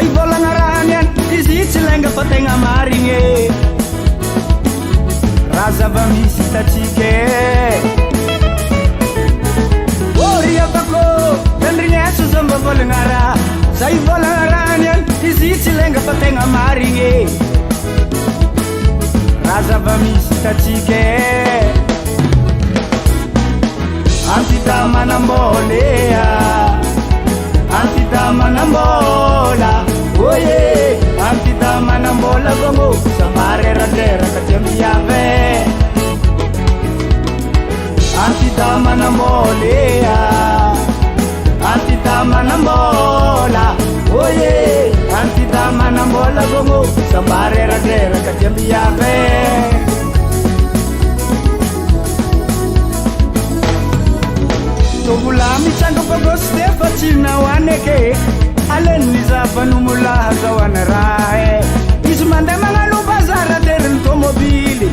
Zay volagna raha niany izy tsy lainga fa tegna marigny raha zava-misy tatsika ôry atako tandrigneso zamba volagna raha zay volagna raha niany izy tsy lainga fa tegna marigny raha zava-misy tatsika antita manambolea antita manambola oye antita manambola gongo samareraderaka tiamiave antita manambolea antita manambola oye antita manambola gongo samareraderaka tiamiave Tobulami chango pagoste facina waneke alen nizavanumula zawana rae ismanda mangalu bazara deren tomobili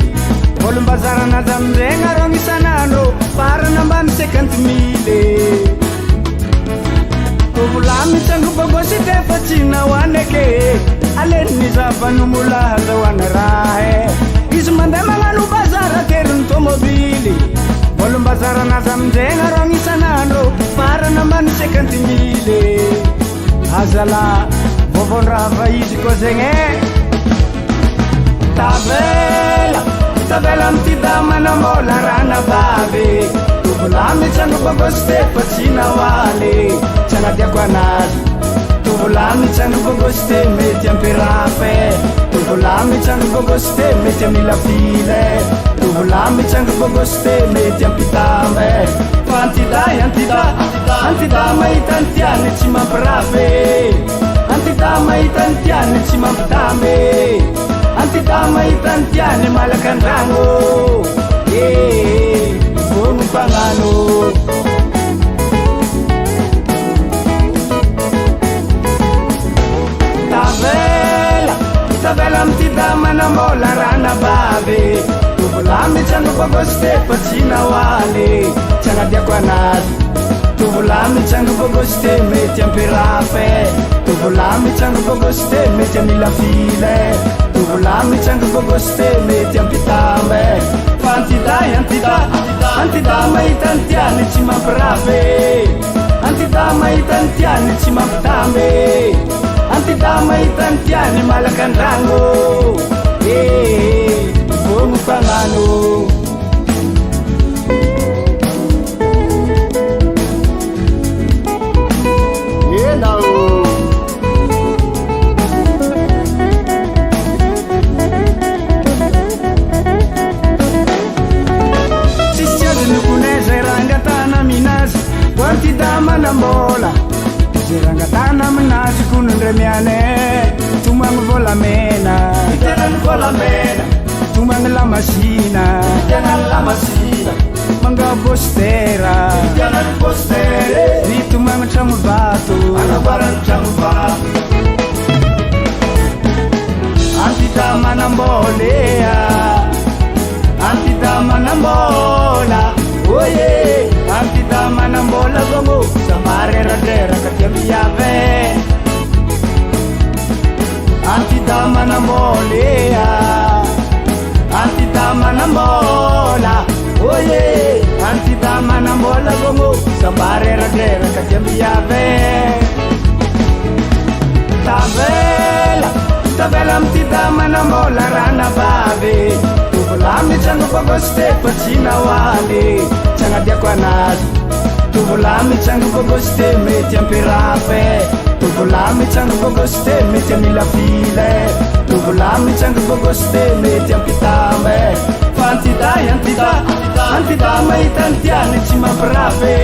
volum bazara na zamrenga rongi sanano para namban 50,000 Tobulami chango pagoste facina waneke alen nizavanumula zawana rae ismanda mangalu bazara deren tomobili Volum bazara na zamjenga rongi sanano para naman 50,000 azala vovon rava izy ko zegny tavela tavela mtida manambola rana babe tuvulami changu bagoste pachina wale chana diako anazy tuvulami changu bagoste mety ampirafe tuvulami changu bagoste mety amila file tuvulami changu bagoste mety ampitambe antida antida antida maitantiane tsy mampirafe antida maitantiane tsy mampitambe antida maitantiane malakandragno vogno mpagnano tavela tavela mtida manambola rana babe tuvulami changu bagoste pachina wale chana diako anazy tuvulami changu bagoste mety ampirafe tuvulami changu bagoste mety amila file tuvulami changu bagoste mety ampitambe antida antida antida maitantiane tsy mampirafe antida maitantiane tsy mampitambe antida maitantiane malakandragno vogno mpagnano enao tsisy azy nokone zay rangatana aminazy ko antida manambola zay rangatana aminazy konondremiane tomagny volamena iterany volamena tumang la masina jangan la masina mangga postera jangan postere di tumang chang batu ana barang chang batu antita manambolea antita manambola oye antita manambola gongo samarera dera katiamiave antita manambolea antita manambola oye antita manambola gongo sabarera dera katiamiave tavela tavela mtida manambola rana babe tuvulami changu bagoste pachina wale chana diako anazy tuvulami changu bagoste mety ampirafe tuvulami changu bagoste mety amila file tuvulami changu bagoste mety ampitambe antida antida antida maitantiane tsy mampirafe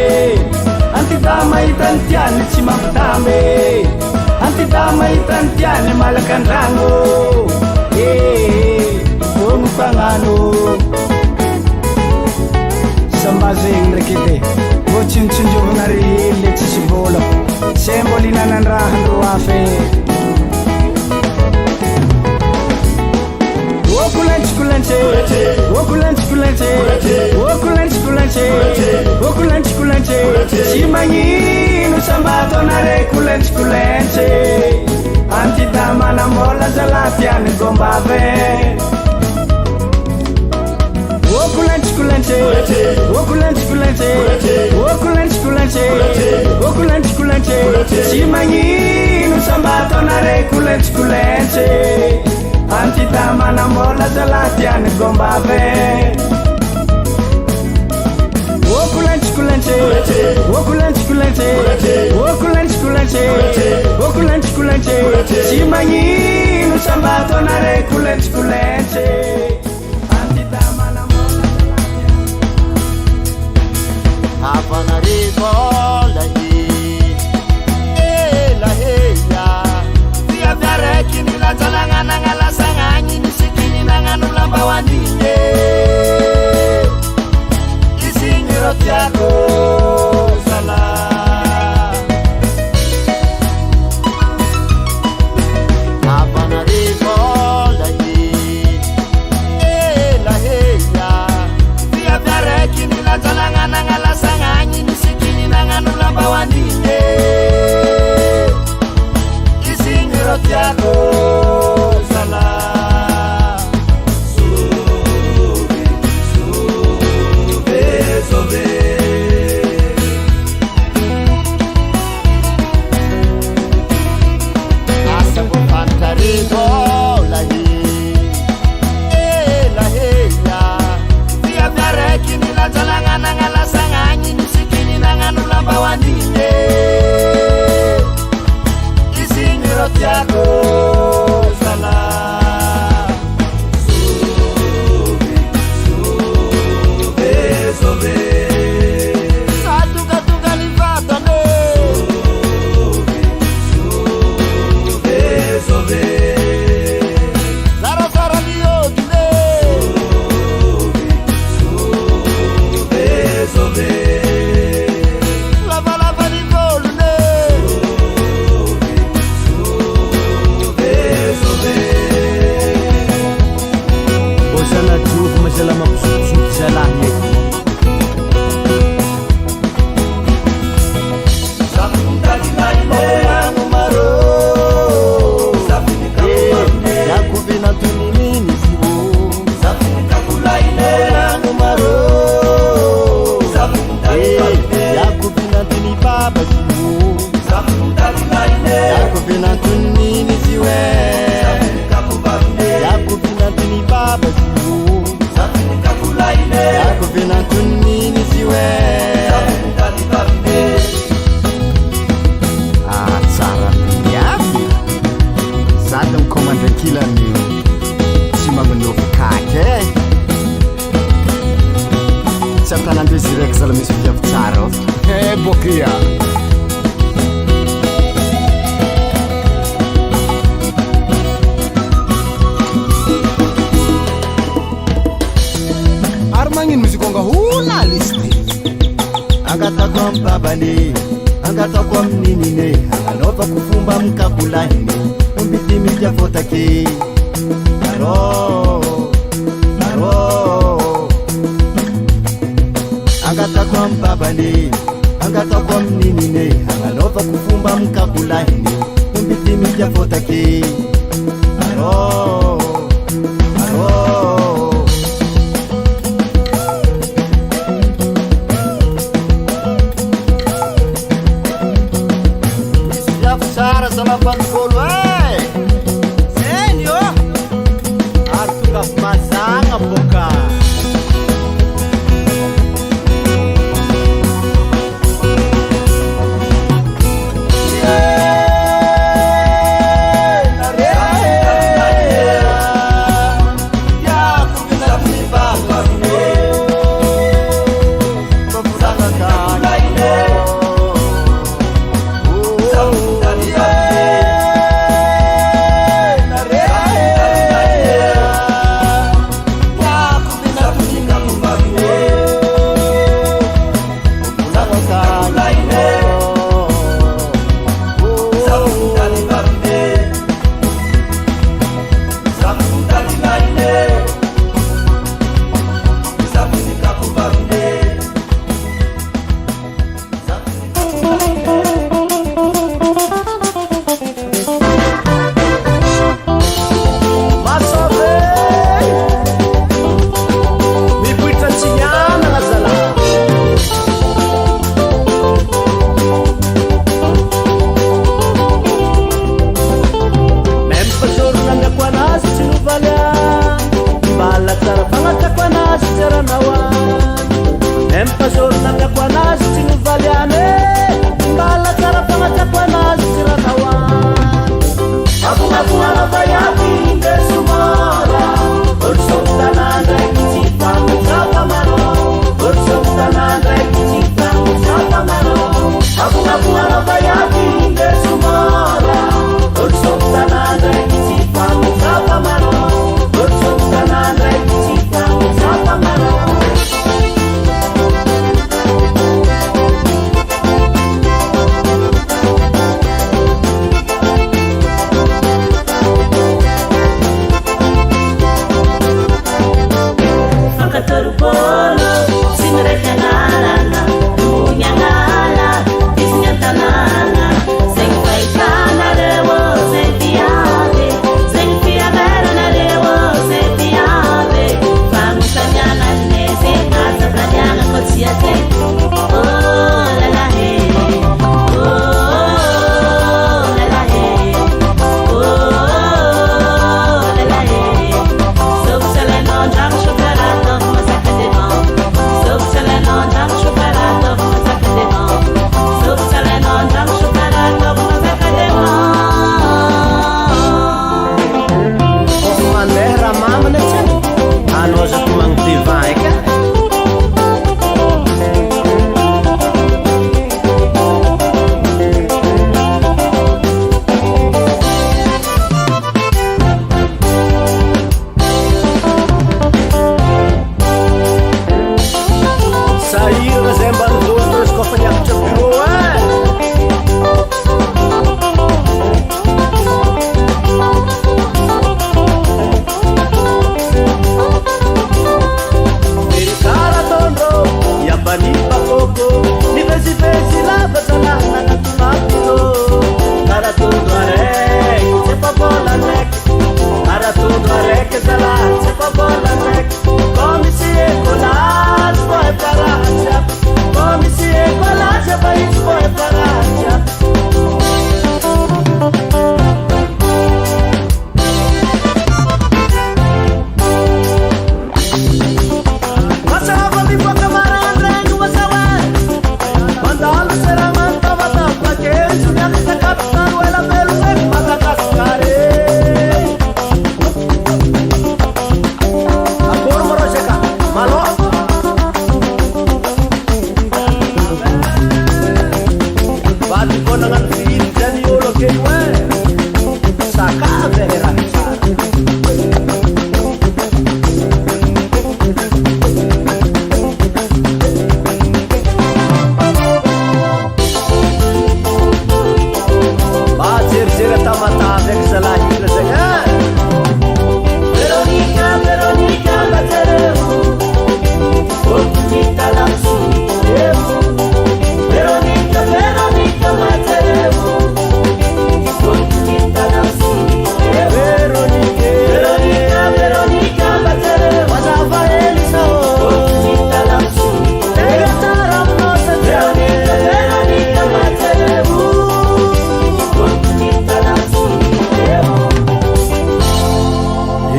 antida maitantiane tsy mampitambe antida maitantiane malakandragno vogno mpagnano samba zegny ndraiky edy vo tsindrotsindrovagna rele tsisy vola semboly nanandraha andro afe Okulanche, okulanche, si mangino sambato nare kulanche, tiany gombave okulantsikulantsy okulantsikulantsy okulantsikulantsy okulantsikulantsy tsy magnino sambatonare kulantsikulantsy antitamanambola zalahy tiany gombave okulantsikulantsy okulantsikulantsy okulantsikulantsy okulantsikulantsy tsy magnino sambatonare kulantsikulantsy Afanariko lahi laheya Dia biareki nilajalangana ngalasanganyi nisikini nanganu lambawandine Isinyirot yako salah Afanariko lahi laheya Dia biareki nilajalangana ngalasanganyi nisikini nanganu lambawandine Isinyirot yako salah Sobe Asa bufantariko lahi laheya Dia biareki nilajalangana ngalasanganyi nisikini nanganu lambawandine Isinyirot yako salah Sobe Satuka-tuka livatane Sobe Zara-zara liotine Sobe Lava-lava livolune Sobe Bosana juku masalah maksud salahnya Bokia Armangin musikonga hula listi Angata kwa mbabani Angata kwa mninine Anganova kufumba mkabulani Umbiti mijafotaki Aro Angata kwa mbabani Angata kwa mninine Anganova kufumba mkabulani Umbiti mijafotaki Aro Sara sama pankolo Senyo Artugaf masanga boka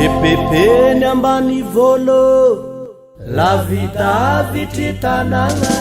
Epepeny ambany volo la vitavitry tanàna.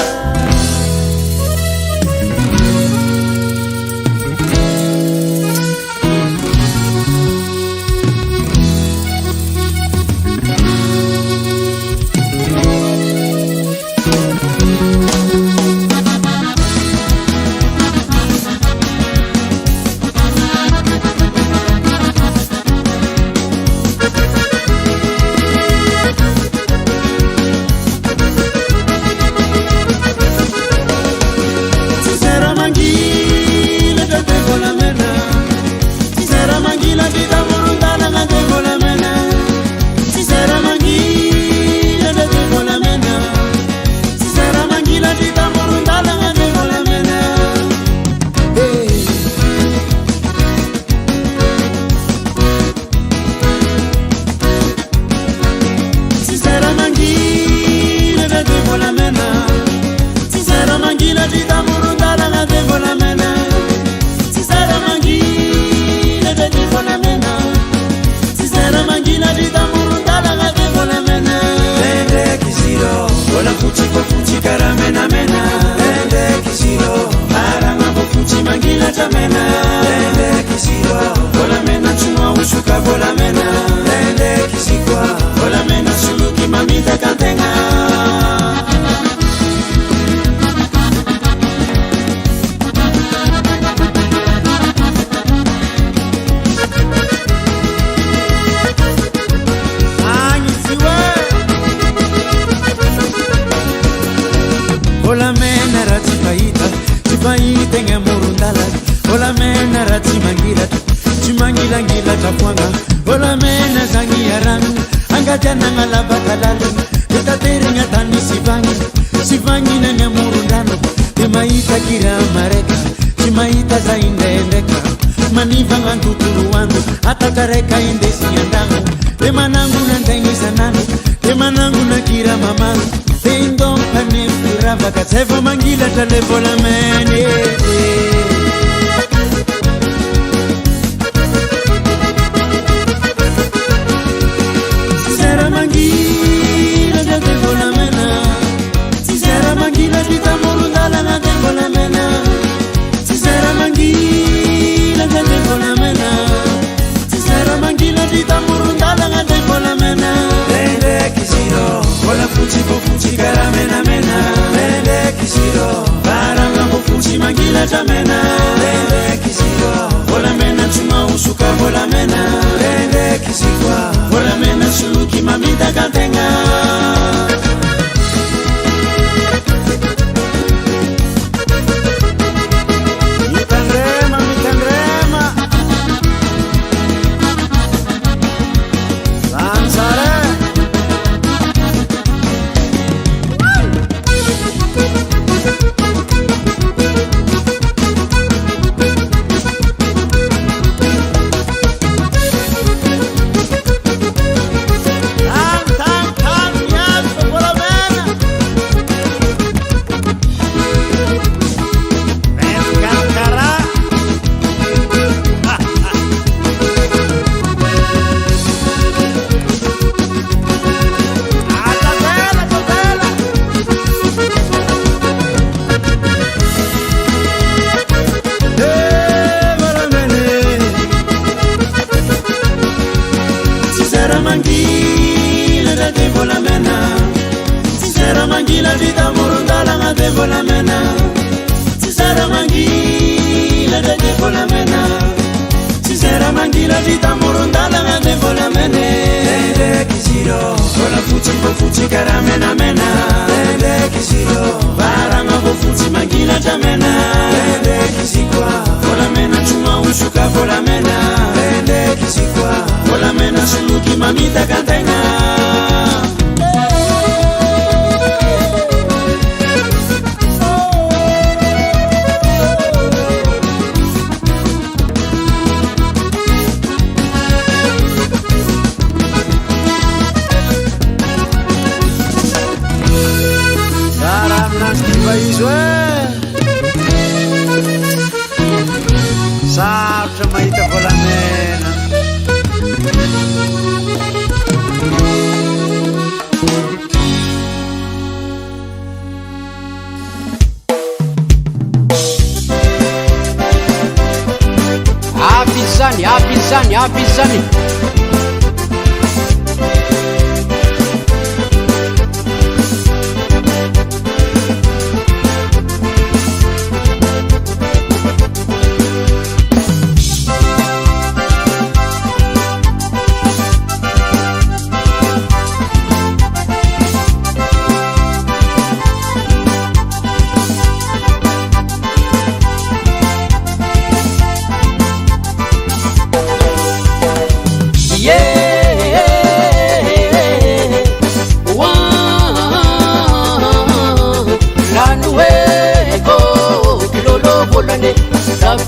Atakareka indesi yandangu Temanangu nantengisa nanu Temanangu nakira mamaru Teindom panefura Vakatsefa mangila telefola mene Sisera mangila telefola mena Sisera mangila titamurundala na telefola mena Sisera mangila telefola mena Mangila di tamurundala nga de kola mena Lende kisiro Kola fuchi po fuchi kara mena mena Lende kisiro Baranga po fuchi mangila jamena Lende kisiro Kola mena chuma usuka kola mena Lende kisikwa Kola mena suluki mamita katenga zara mangila de volamena si zara mangila vita morondala de volamene kisiro vola fuci caramena mena kisiro baranga fuci mangila jamena kisikwa volamena chuma usuka volamena kisikwa volamena suluki mamita kantena Sabe mahita volamena Abizani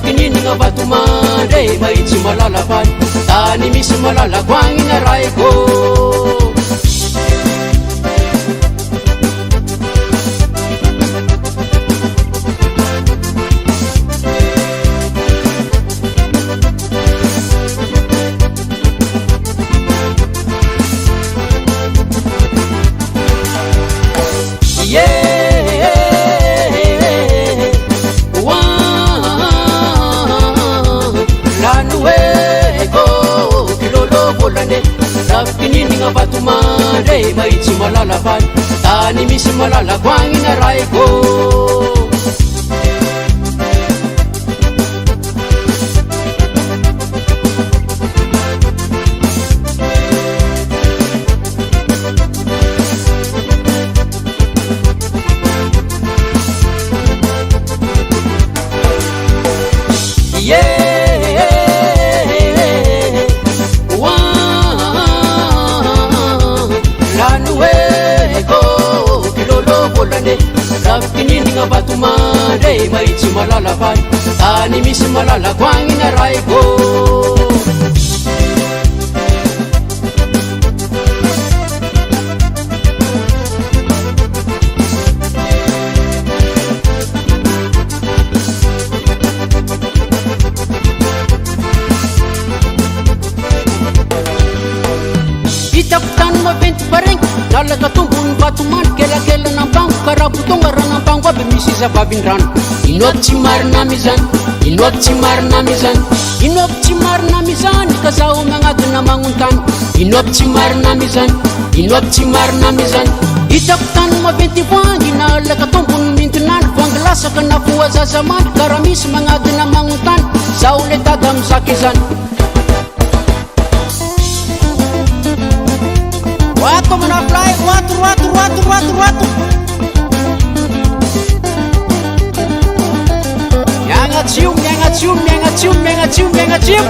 Kinini batu mande maitsi malala pan tani misi malala kwangina raiko Kinini batu mande maitsi malala pan tani misi malala kwangina raiko Kinini batu mande maitsi malala pan tani misi malala kwangina raiko Itakutan mo 20 bareng nalaga tumbun batu man kela nampang karabutung nampang kwa bemisi sa babinran inok cimar namizan kasau mangadu namanguntan inok cimar namizan itakutan mo 20 wangi nalaga tumbun mintunan wang gelasa kena puasa zaman karamis mangadu namanguntan saulet adam sakizan Watu menafly, watu Yang cium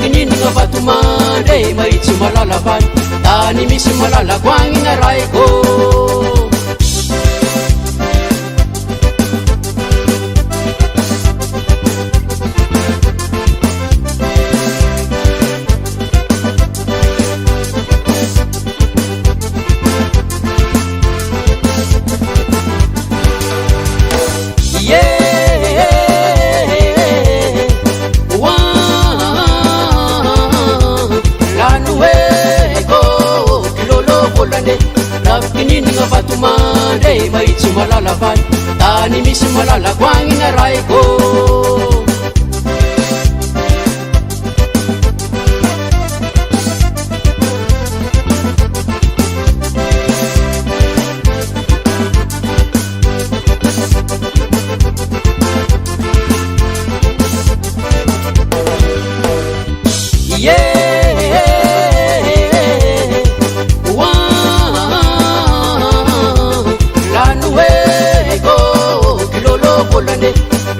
Kinini batu mande maitsi malala pan tani misi malala kwangina raiko mandre mahitsy malala valy tany misy malalako agny na raiko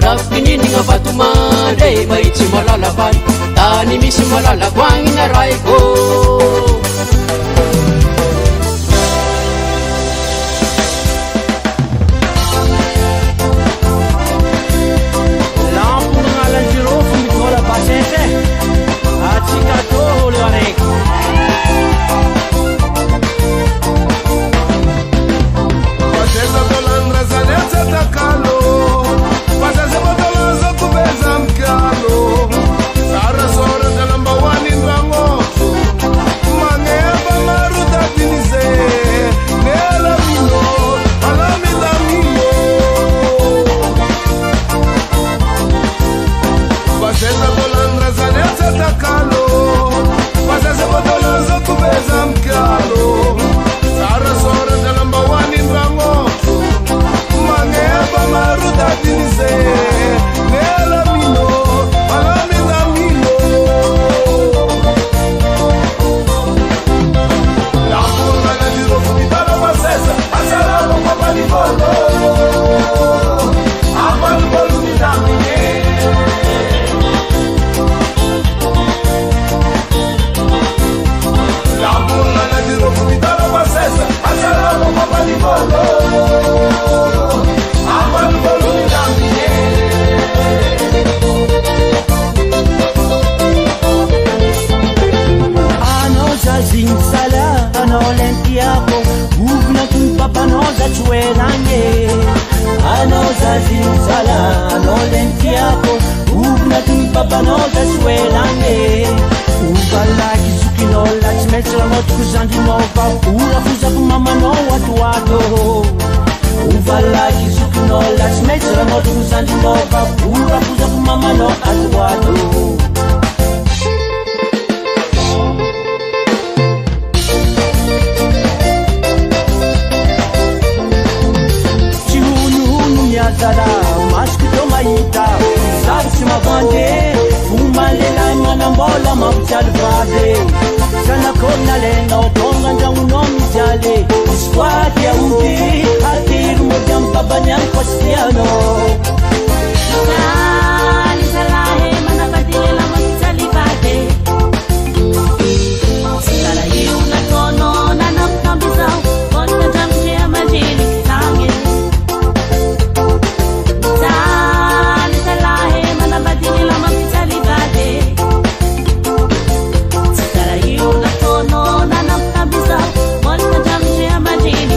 rafikininigna vatomandre mahitsy malala valy tany misy malalako agny na raiko lampo magnalan'ny jirofo mitola basese atsika to olo araiky basesa tolandra zany atsatakalo basesa botoloza kubeza mkalo sara sora dalambawani ndrangoto maneba maruta tinize nela mino alamila mino basesa tolandra zany atsatakalo basesa botoloza kubeza mkalo sara sora dalambawani ndrangoto maneba maruta tinize nela mino alamila mino lampuna na dirofu mitala basesa asaralo papanivolo apanivolo mitamine lampuna na dirofu mitala basesa asaralo papanivolo apanivolo mitamine anao zaziny sala anao lentiako ovina tony papanao zatsoelagny anao zaziny sala anao lentiako ovina tony papanao zatsoelagny ovalaky zokinao latsy maintsy ranao toko zandrinao fa ora fozako mamanao atoato ovalaky zokinao latsy maintsy ranao toko zandrinao fa ora fozako mamanao atoato zala masky to mahita sarotsy mavande fomalelay manambola mampijaly vady zanakôna lenao tonga andragnonao mijaly iskoaty aody atiry mody amy babany agny pasianao zalahy manavadilela mampijaly vady zala io nataonao nanampitambyzao vonatandramotry amandreny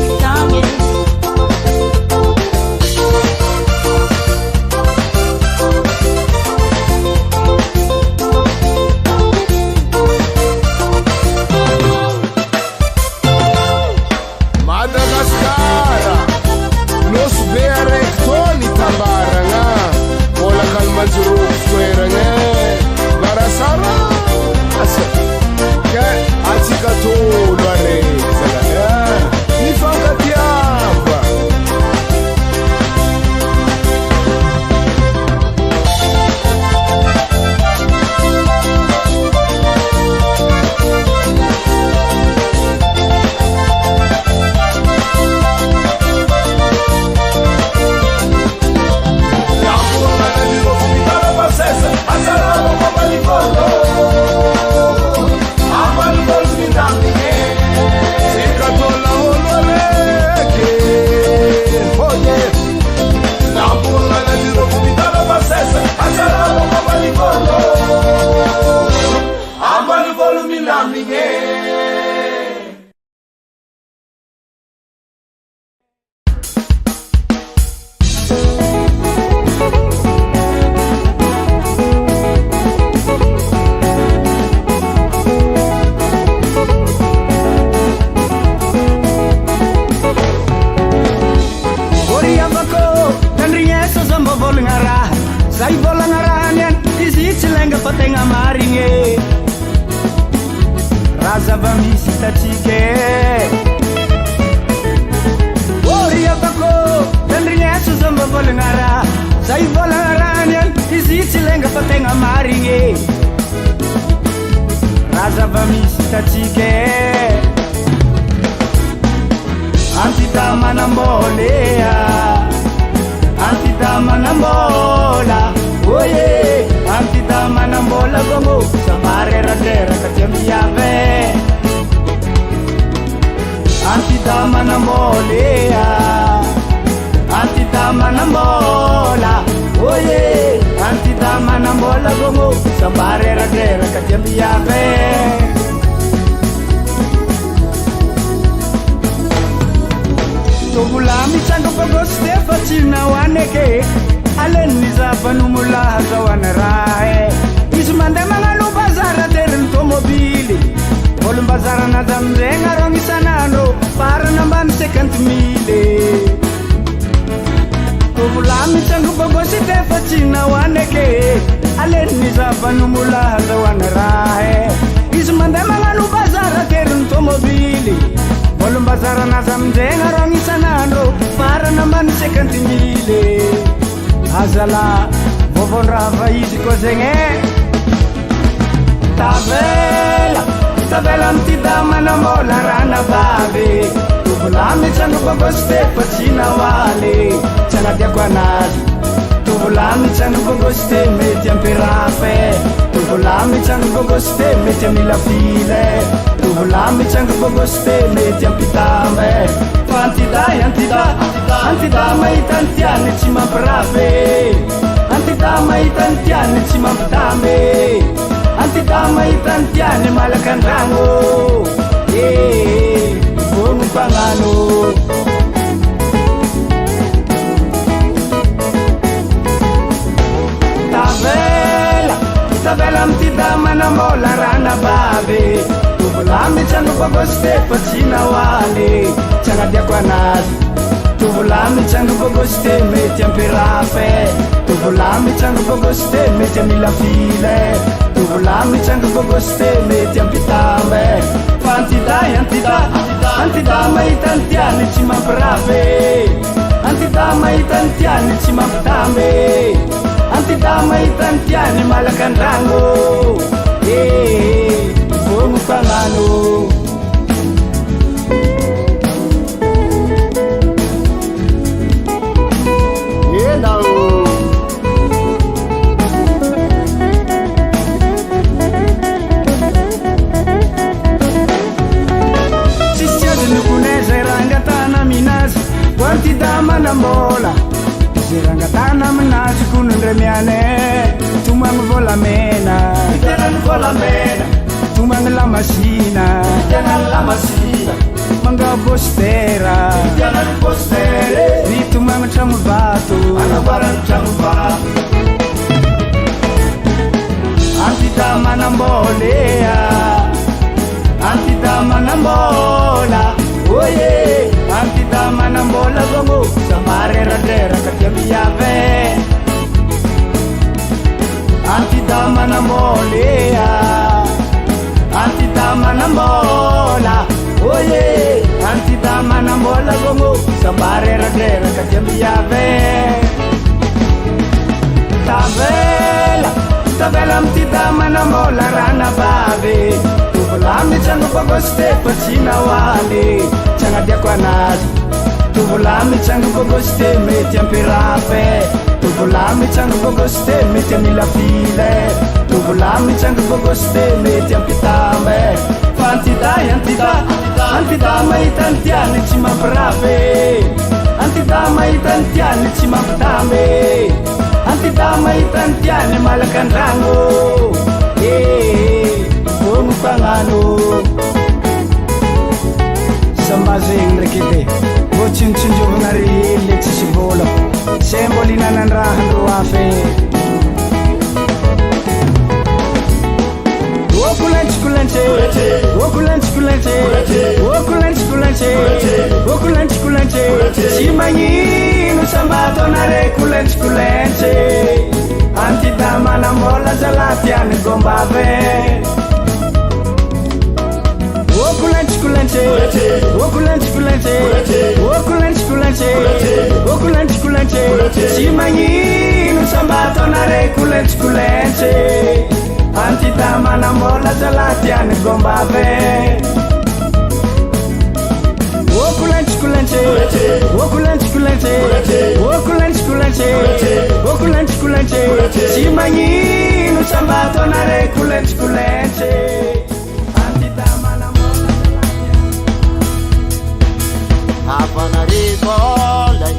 kitagny volagna raha zay volagna rahany any izy tsy lainga fa tegna marigny raha zava-misy hitatsika oriatako tandrigneso zamba volagna raha zay volagna rahany any izy tsy lainga fa tegna marigny raha zava-misy hitatsika antita manambolea antita manambola oye antita manambola gongo samarerateraka tiamiave antita manambolea antita manambola oye antita manambola gongo samarerateraka tiamiave volami tsanga fagoste fa tsy nahoaneke alenny zavan'omolaha zahoana raha izy mandeha magnano bazara teriny tomobily olombazaranazy amizegny arô isanandro farana ambany 50 000 volami tsanga fagoste fa tsy nahoaneke alenny zavan'omolaha zahoana raha izy mandeha magnano bazara teriny tomobily olombazaranazy amizegny arô isanandro farana ambany 50 000 azala vovondraha fa izy koa zegny tavela tavela amty damanambola rana vavy tovolamy tsanga fagoste fa tsy nahoaly tsy anadiako anazy tovolamy tsanga fagoste mety ampirafe tovolamy tsanga fagoste mety amila file tovolamy tsanga fagoste mety ampitambe fa antiday antida mahita antiany tsy mampirafe antida mahita antiany tsy mampitambe antida mahita antiany malaka andragno vogno mpagnano tavela amty damanambola rana vavy tovolamy tsanga fagoste fa tsy nahoaly tsy anadiako anazy tovolamy tsanga fagoste mety ampirafe tovolamy tsanga fagoste mety amila file tovolamy tsanga fagoste mety ampitambe fa antida mahita antiany tsy mampirafe antida mahita antiany tsy mampitambe antida mahita antiany malaka andragno vogno mpagnano enao tsisy azy lokonay zay rangatana aminazy ho antida manambola zay rangatana aminazy konondremiane tomagny volamena itenany volamena tomagny lamasina itenany lamasina manga bostera itenany bostere ny tomagny tragno vato anavarany tragno vato antida manambolea antida manambola oye antida manambola gongo samarerateraka tiamiave antida manambolea antida manambola oye antida manambola gongo samarerateraka tiamiave tavela amtida manambola rana vavy tovolamy tsanga fagoste fa tsy nahoaly tsy anadiako anazy tovolamy tsanga fagoste mety ampirafe tovolamy tsanga fagoste mety amila file tovolamy tsanga fagoste mety ampitambe fa antida mahita antiany tsy mampirafe antida mahita antiany tsy mampitambe antida mahita antiany malaka andragno vogno mpagnano samba zegny ndraiky edy mbô tsindrotsindrovana rely tsisy vola zay mbola inanandraha andro hafa okulanche okulanche okulanche okulanche okulanche okulanche okulentsekulentsy tsy magnino sambatonare kulentsekulentsy antidamanambola zalatiany gombave okulentsekulentsy tsy magnino sambatonare kulentsekulentsy antidamanambola zalatiany gombave okulentsekulentsy tsy magnino sambatonare kulentsekulentsy